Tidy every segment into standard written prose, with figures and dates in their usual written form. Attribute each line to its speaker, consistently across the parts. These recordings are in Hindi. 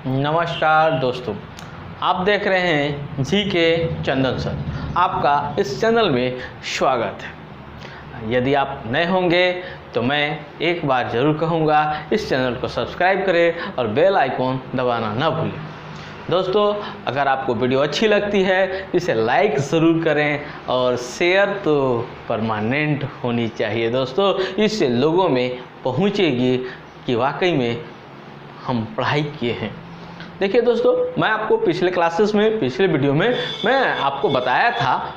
Speaker 1: नमस्कार दोस्तों, आप देख रहे हैं जी के चंदन सर। आपका इस चैनल में स्वागत है। यदि आप नए होंगे तो मैं एक बार ज़रूर कहूँगा, इस चैनल को सब्सक्राइब करें और बेल आइकॉन दबाना ना भूलें। दोस्तों, अगर आपको वीडियो अच्छी लगती है इसे लाइक ज़रूर करें और शेयर तो परमानेंट होनी चाहिए दोस्तों। इससे लोगों में पहुँचेगी कि वाकई में हम पढ़ाई किए हैं। देखिए दोस्तों, मैं आपको पिछले वीडियो में मैं आपको बताया था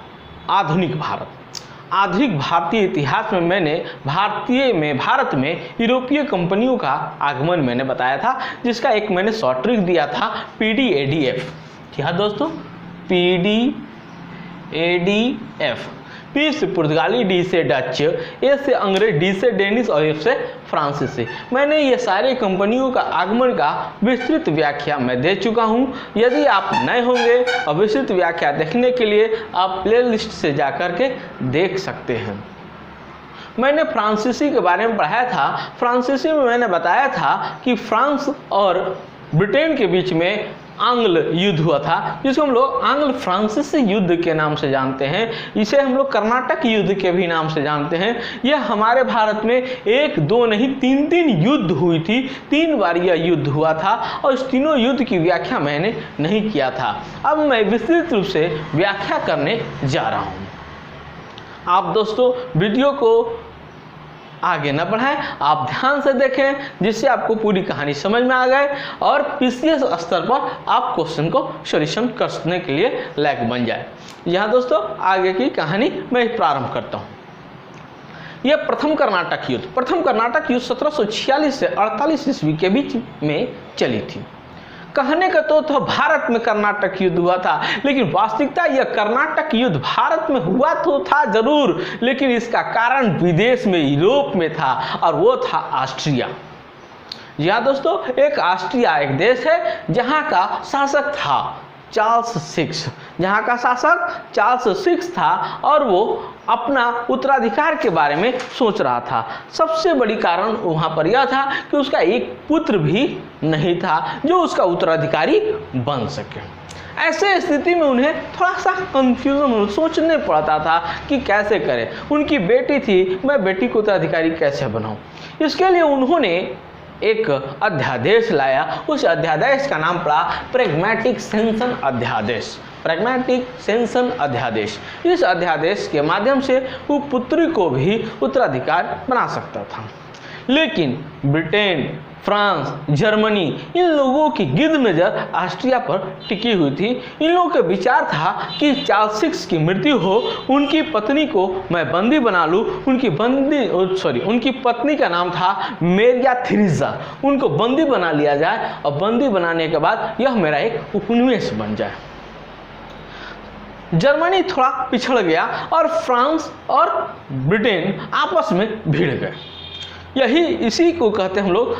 Speaker 1: आधुनिक भारतीय इतिहास में मैंने भारत में यूरोपीय कंपनियों का आगमन मैंने बताया था, जिसका एक मैंने शॉर्ट ट्रिक दिया था PDADF। जी हाँ दोस्तों, PDADF। P से पुर्तगाली, D से डच, A से अंग्रेज, D से डेनिश और F से फ्रांसीसी। मैंने ये सारे कंपनियों का आगमन का विस्तृत व्याख्या मैं दे चुका हूँ। यदि आप नए होंगे और विस्तृत व्याख्या देखने के लिए आप प्लेलिस्ट से जा कर के देख सकते हैं। मैंने फ्रांसीसी के बारे में पढ़ाया था। फ्रांसीसी में मैंने बताया था कि फ्रांस और ब्रिटेन के बीच में आंग्ल युद्ध हुआ था, जिसको हम लोग आंग्ल फ्रांसीसी युद्ध के नाम से जानते हैं। इसे हम लोग कर्नाटक युद्ध के भी नाम से जानते हैं। यह हमारे भारत में एक दो नहीं तीन युद्ध हुई थी। 3 बार यह युद्ध हुआ था और इस तीनों युद्ध की व्याख्या मैंने नहीं किया था। अब मैं विस्तृत रूप से व्याख्या करने जा रहा हूँ। आप दोस्तों वीडियो को आगे न बढ़ाएं, आप ध्यान से देखें, जिससे आपको पूरी कहानी समझ में आ जाए और PCS स्तर पर आप क्वेश्चन को सॉल्यूशन करने के लिए लायक बन जाए। यहाँ दोस्तों आगे की कहानी मैं प्रारंभ करता हूँ। यह प्रथम कर्नाटक युद्ध 1746 से 48 ईस्वी के बीच में चली थी। कहने का तो भारत में कर्नाटक युद्ध हुआ था, लेकिन वास्तविकता यह कर्नाटक युद्ध भारत में हुआ तो था जरूर, लेकिन इसका कारण विदेश में यूरोप में था, और वो था ऑस्ट्रिया। जी हाँ दोस्तों, ऑस्ट्रिया एक देश है जहाँ का शासक था चार्ल्स 6 था, और वो अपना उत्तराधिकार के बारे में सोच रहा था। सबसे बड़ी कारण वहाँ पर यह था कि उसका एक पुत्र भी नहीं था जो उसका उत्तराधिकारी बन सके। ऐसे स्थिति में उन्हें थोड़ा सा कंफ्यूजन सोचने पड़ता था कि कैसे करें। उनकी बेटी थी, मैं बेटी को उत्तराधिकारी कैसे बनाऊं। इसके लिए उन्होंने एक अध्यादेश लाया। उस अध्यादेश का नाम पड़ा प्रैग्मेटिक सेंसन अध्यादेश। इस अध्यादेश के माध्यम से वो पुत्री को भी उत्तराधिकार बना सकता था, लेकिन ब्रिटेन, फ्रांस, जर्मनी, इन लोगों की गिद्ध नज़र ऑस्ट्रिया पर टिकी हुई थी। इन लोगों का विचार था कि चार्ल्स 6 की मृत्यु हो, उनकी पत्नी को मैं बंदी बना लूँ। उनकी पत्नी का नाम था मेरिया थेरेसा। उनको बंदी बना लिया जाए और बंदी बनाने के बाद यह मेरा एक उपनिवेश बन जाए। जर्मनी थोड़ा पिछड़ गया और फ्रांस और ब्रिटेन आपस में भिड़ गए। इसी को कहते हैं हम लोग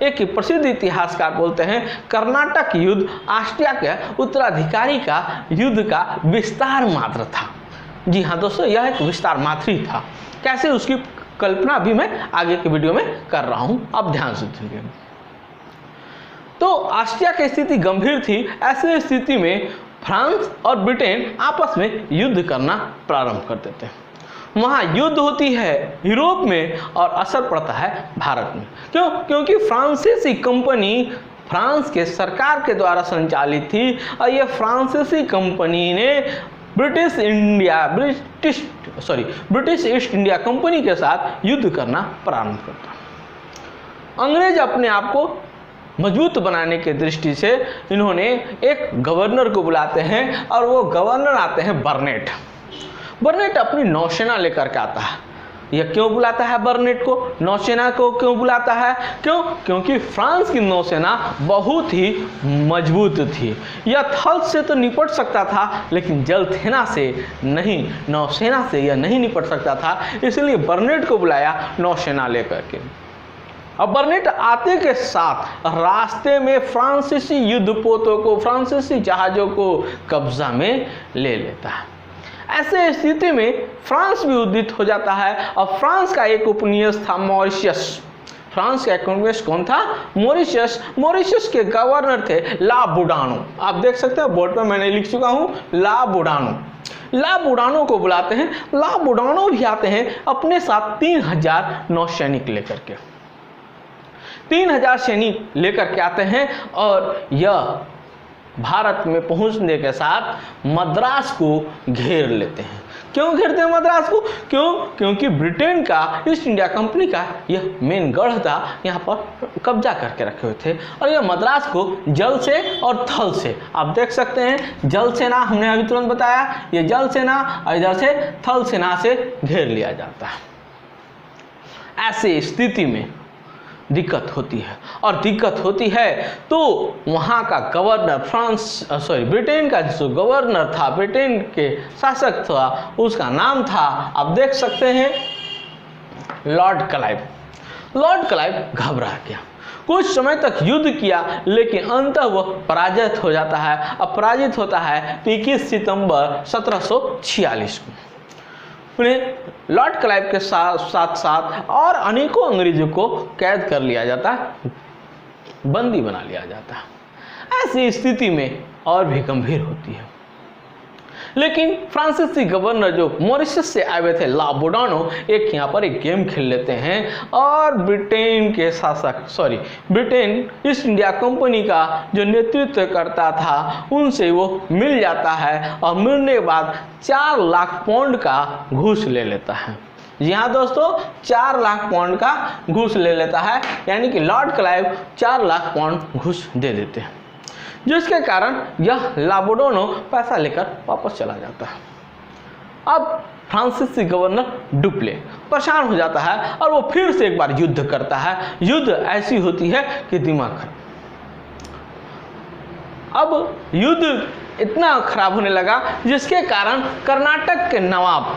Speaker 1: एक प्रसिद्ध इतिहासकार बोलते हैं कर्नाटक युद्ध ऑस्ट्रिया के उत्तराधिकारी का युद्ध का विस्तार मात्र था। जी हाँ दोस्तों, यह एक विस्तार मात्र ही था। कैसे, उसकी कल्पना भी मैं आगे के वीडियो में कर रहा हूँ, आप ध्यान से सुनिए। तो ऑस्ट्रिया की स्थिति गंभीर थी। ऐसी स्थिति में फ्रांस और ब्रिटेन आपस में युद्ध करना प्रारंभ कर देते हैं। वहाँ युद्ध होती है यूरोप में और असर पड़ता है भारत में। क्यों? क्योंकि फ्रांसीसी कंपनी फ्रांस के सरकार के द्वारा संचालित थी, और यह फ्रांसीसी कंपनी ने ब्रिटिश ईस्ट इंडिया कंपनी के साथ युद्ध करना प्रारंभ करता। अंग्रेज अपने आप को मजबूत बनाने के दृष्टि से इन्होंने एक गवर्नर को बुलाते हैं, और वो गवर्नर आते हैं बर्नेट अपनी नौसेना लेकर के आता है। यह क्यों बुलाता है बर्नेट को, नौसेना को क्यों बुलाता है? क्योंकि फ्रांस की नौसेना बहुत ही मजबूत थी। यह थल से तो निपट सकता था, लेकिन जल सेना से नहीं, नौसेना से यह नहीं निपट सकता था। इसलिए बर्नेट को बुलाया नौसेना लेकर के। अब बर्नेट आते के साथ रास्ते में फ्रांसीसी युद्धपोतों को, फ्रांसीसी जहाज़ों को कब्जा में ले लेता है। ऐसे स्थिति में फ्रांस भी उद्विग्न हो जाता है, और फ्रांस का एक उपनिवेश था मॉरिशस। फ्रांस का इकोनॉमिस्ट कौन था? मॉरिशस। मॉरिशस के गवर्नर थे ला बोर्डानो। आप देख सकते हैं बोर्ड पर मैंने लिख चुका हूं ला बोर्डानो। ला बोर्डानो को बुलाते हैं। ला बोर्डानो भी आते हैं अपने साथ 3000 नौसैनिक लेकर के। 3000 सैनिक लेकर के आते हैं और यह भारत में पहुंचने के साथ मद्रास को घेर लेते हैं। क्यों घेरते हैं मद्रास को? क्योंकि ब्रिटेन का ईस्ट इंडिया कंपनी का यह मेन गढ़ था, यहाँ पर कब्जा करके रखे हुए थे और यह मद्रास को जल से और थल से, आप देख सकते हैं जल सेना हमने अभी तुरंत बताया, ये जल सेना और इधर से थल सेना से घेर लिया जाता है। ऐसी स्थिति में दिक्कत होती है और दिक्कत होती है तो वहाँ का गवर्नर ब्रिटेन का जो गवर्नर था, ब्रिटेन के शासक था, उसका नाम था, आप देख सकते हैं, लॉर्ड क्लाइव। लॉर्ड क्लाइव घबरा गया, कुछ समय तक युद्ध किया लेकिन अंततः वह पराजित हो जाता है। अब पराजित होता है 21 सितंबर 1746 को। उन्हें लॉर्ड क्लाइव के साथ और अनेकों अंग्रेजों को कैद कर लिया जाता है, बंदी बना लिया जाता है। ऐसी स्थिति में और भी गंभीर होती है। लेकिन फ्रांसीसी गवर्नर जो मॉरिशस से आए हुए थे ला बोर्डानो यहाँ पर एक गेम खेल लेते हैं और ब्रिटेन के ब्रिटेन ईस्ट इंडिया कंपनी का जो नेतृत्व करता था उनसे वो मिल जाता है और मिलने के बाद 4 लाख पाउंड का घूस ले लेता है। जी हाँ दोस्तों, 4 लाख पाउंड का घूस ले लेता है, यानी कि लॉर्ड क्लाइव 4 लाख पाउंड घूस दे देते हैं, जिसके कारण यह ला बोर्डानो पैसा लेकर वापस चला जाता है। अब फ्रांसीसी गवर्नर डुप्ले परेशान हो जाता है और वो फिर से एक बार युद्ध करता है। युद्ध ऐसी होती है कि दिमाग खराब। अब युद्ध इतना खराब होने लगा जिसके कारण कर्नाटक के नवाब,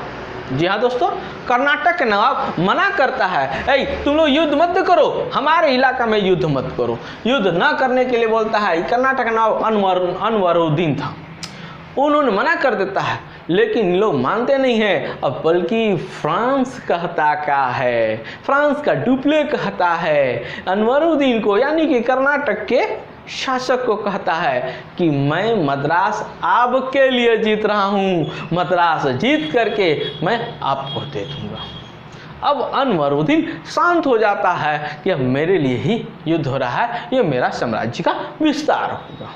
Speaker 1: जी हाँ दोस्तों, कर्नाटक के नवाब मना करता है, ऐ तुम लोग युद्ध मत करो, हमारे इलाका में युद्ध मत करो। युद्ध न करने के लिए बोलता है। कर्नाटक का नवाब अनवरुद्दीन था, उन्होंने मना कर देता है, लेकिन लोग मानते नहीं हैं। अब बल्कि फ्रांस कहता क्या है, फ्रांस का डुप्ले कहता है अनवरुद्दीन को, यानी कि कर्नाटक के शासक को कहता है कि मैं मद्रास आपके लिए जीत रहा हूँ, मद्रास जीत करके मैं आपको दे दूंगा। अब अनवरुद्दीन शांत हो जाता है कि अब मेरे लिए ही युद्ध हो रहा है, ये मेरा साम्राज्य का विस्तार होगा।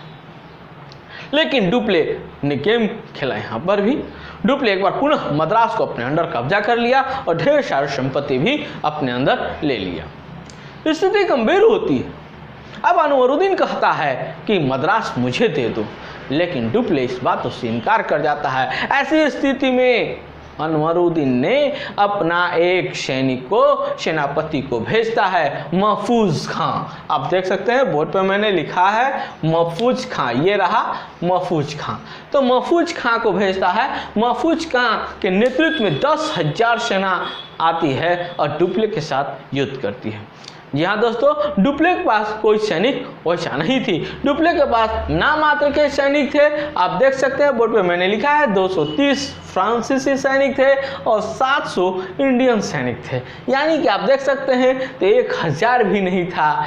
Speaker 1: लेकिन डुप्ले ने गेम खेला यहाँ पर भी। डुप्ले एक बार पुनः मद्रास को अपने अंदर कब्जा कर लिया और ढेर सारी संपत्ति भी अपने अंदर ले लिया। स्थिति गंभीर होती है। अब अनवरुद्दीन कहता है कि मद्रास मुझे दे दो, लेकिन डुप्ले इस बात से इनकार कर जाता है। ऐसी स्थिति में अनवरुद्दीन ने अपना एक सेनापति को भेजता है, महफूज खां। आप देख सकते हैं बोर्ड पर मैंने लिखा है महफूज खां, ये रहा महफूज खां। तो महफूज खां को भेजता है। महफूज खां के नेतृत्व में 10,000 सेना आती है और डुप्ले के साथ युद्ध करती है। जी हाँ दोस्तों, डुप्ले के पास कोई सैनिक वैसा नहीं थी। डुप्ले के पास नामात्र के सैनिक थे। आप देख सकते हैं बोर्ड पे मैंने लिखा है 230 फ्रांसीसी सैनिक थे और 700 इंडियन सैनिक थे, यानी कि आप देख सकते हैं तो 1000 भी नहीं था,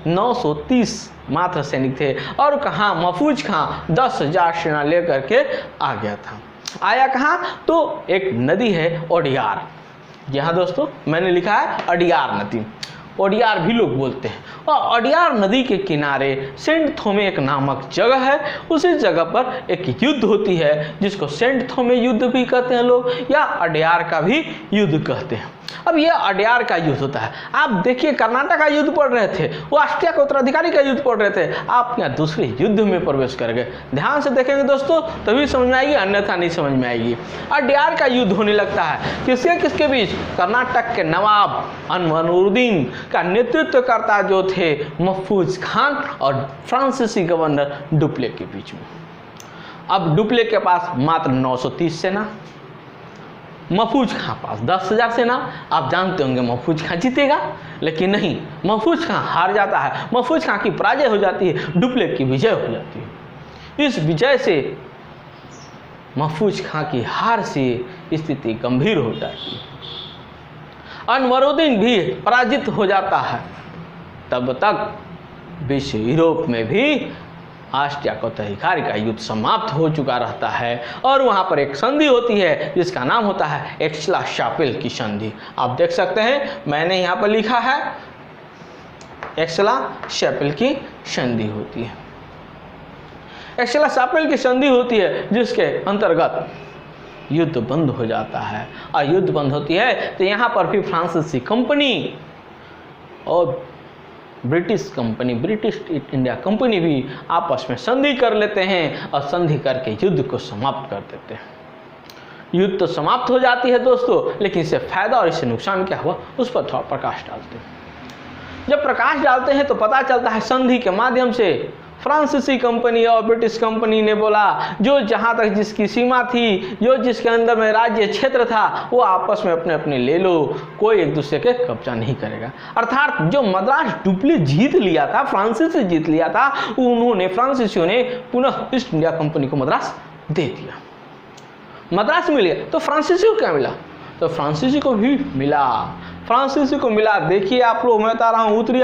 Speaker 1: 930 मात्र सैनिक थे। और कहाँ महफूज खां 10,000 सेना लेकर के आ गया था। आया कहाँ? तो एक नदी है ओडियार। यहाँ दोस्तों मैंने लिखा है अडियार नदी, ओडियार भी लोग बोलते हैं। और ओडियार नदी के किनारे सेंट थोमे एक नामक जगह है। उसी जगह पर एक युद्ध होती है जिसको सेंट थोमे युद्ध भी कहते हैं लोग, या अडियार का भी युद्ध कहते हैं। अब यह अडियार का युद्ध होता है। आप देखिए कर्नाटक का युद्ध पढ़ रहे थे, वो ऑस्ट्रिया के उत्तराधिकारी का युद्ध पढ़ रहे थे, आप यहाँ दूसरे युद्ध में प्रवेश कर गए। ध्यान से देखेंगे दोस्तों तभी समझ में आएगी, अन्यथा नहीं समझ में आएगी। अडियार का युद्ध होने लगता है किसके किसके बीच? कर्नाटक के नवाब अनवरुद्दीन का नेतृत्व करता जो थे महफूज खान और फ्रांसीसी गवर्नर डुप्ले के बीच में। अब डुप्ले के पास मात्र 930 सेना, महफूज खां पास 10,000 सेना। आप जानते होंगे महफूज खां जीतेगा, लेकिन नहीं, महफूज खां हार जाता है। महफूज खां की पराजय हो जाती है, डुप्ले की विजय हो जाती है। इस विजय से महफूज खां की हार से स्थिति गंभीर हो जाती है। अनवरुद्दीन भी पराजित हो जाता है, तब तक विश्व यूरोप में भी ऑस्ट्रिया का उत्तराधिकारी का युद्ध समाप्त हो चुका रहता है और वहाँ पर एक संधि होती है जिसका नाम होता है एक्सला-शापिल की संधि। आप देख सकते हैं मैंने यहाँ पर लिखा है एक्सला-शापिल की संधि होती है। एक्सला-शापिल की संधि होती है जिसके अंतर्गत युद्ध बंद हो जाता है और युद्ध बंद होती है तो यहाँ पर भी फ्रांसीसी कंपनी और British company, British east India company भी आपस में संधि कर लेते हैं और संधि करके युद्ध को समाप्त कर देते हैं। युद्ध तो समाप्त हो जाती है दोस्तों, लेकिन इससे फायदा और इससे नुकसान क्या हुआ उस पर थोड़ा प्रकाश डालते हैं। जब प्रकाश डालते हैं तो पता चलता है संधि के माध्यम से फ्रांसीसी कंपनी और ब्रिटिश कंपनी ने बोला जो जहाँ तक जिसकी सीमा थी, जो जिसके अंदर में राज्य क्षेत्र था, वो आपस में अपने अपने ले लो, कोई एक दूसरे के कब्जा नहीं करेगा। अर्थात जो मद्रास डुप्ली जीत लिया था, फ्रांसीसी जीत लिया था, उन्होंने फ्रांसीसियों ने पुनः ईस्ट इंडिया कंपनी को मद्रास दे दिया। मद्रास मिल गया तो फ्रांसीसी को क्या मिला? तो फ्रांसीसी को भी मिला, फ्रांसीसी को मिला। देखिए आप लोग, मैं बता रहा हूँ उत्तरी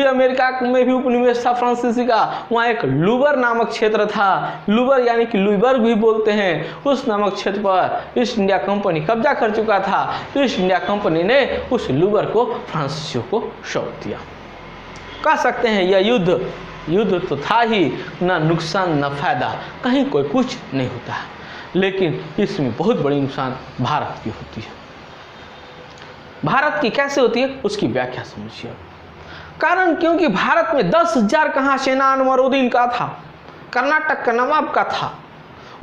Speaker 1: अमेरिका में भी उपनिवेश था फ्रांसीसी का। वहाँ एक लूबर नामक क्षेत्र था, लूबर यानी कि लुइबर्ग भी बोलते हैं। उस नामक क्षेत्र पर ईस्ट इंडिया कंपनी कब्जा कर चुका था, तो ईस्ट इंडिया कंपनी ने उस लूबर को फ्रांसीसियों को सौंप दिया। कह सकते हैं यह युद्ध तो था ही, न नुकसान न फायदा, कहीं कोई कुछ नहीं होता है, लेकिन इसमें बहुत बड़ी नुकसान भारत की होती है। भारत की कैसे होती है उसकी व्याख्या समझिए। कारण क्योंकि भारत में 10,000 कहाँ सेना अनवरुद्दीन का था, कर्नाटक का नवाब का था।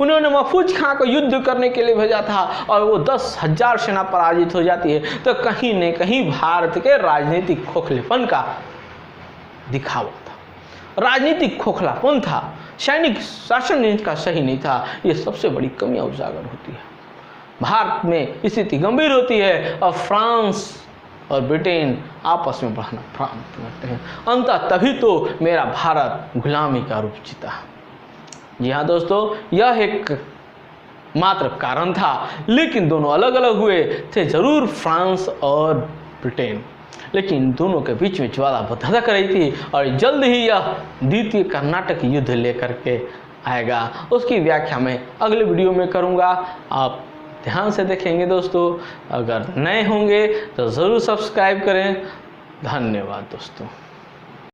Speaker 1: उन्होंने महफूज खां को युद्ध करने के लिए भेजा था और वो 10,000 सेना पराजित हो जाती है, तो कहीं न कहीं भारत के राजनीतिक खोखलेपन का दिखावा था, राजनीतिक खोखलापन था, सैनिक शासन इनका सही नहीं था। ये सबसे बड़ी कमियां उजागर होती है। भारत में स्थिति गंभीर होती है और फ्रांस और ब्रिटेन आपस में बढ़ना प्रारंभ करते हैं। अंततः तभी तो मेरा भारत गुलामी का रूप जीता। जी हाँ दोस्तों, यह एक मात्र कारण था, लेकिन दोनों अलग अलग हुए थे जरूर, फ्रांस और ब्रिटेन, लेकिन दोनों के बीच में ज्वाला धधक रही थी और जल्द ही यह द्वितीय कर्नाटक युद्ध लेकर के आएगा। उसकी व्याख्या मैं अगले वीडियो में करूँगा, आप ध्यान से देखेंगे दोस्तों। अगर नए होंगे तो ज़रूर सब्सक्राइब करें। धन्यवाद दोस्तों।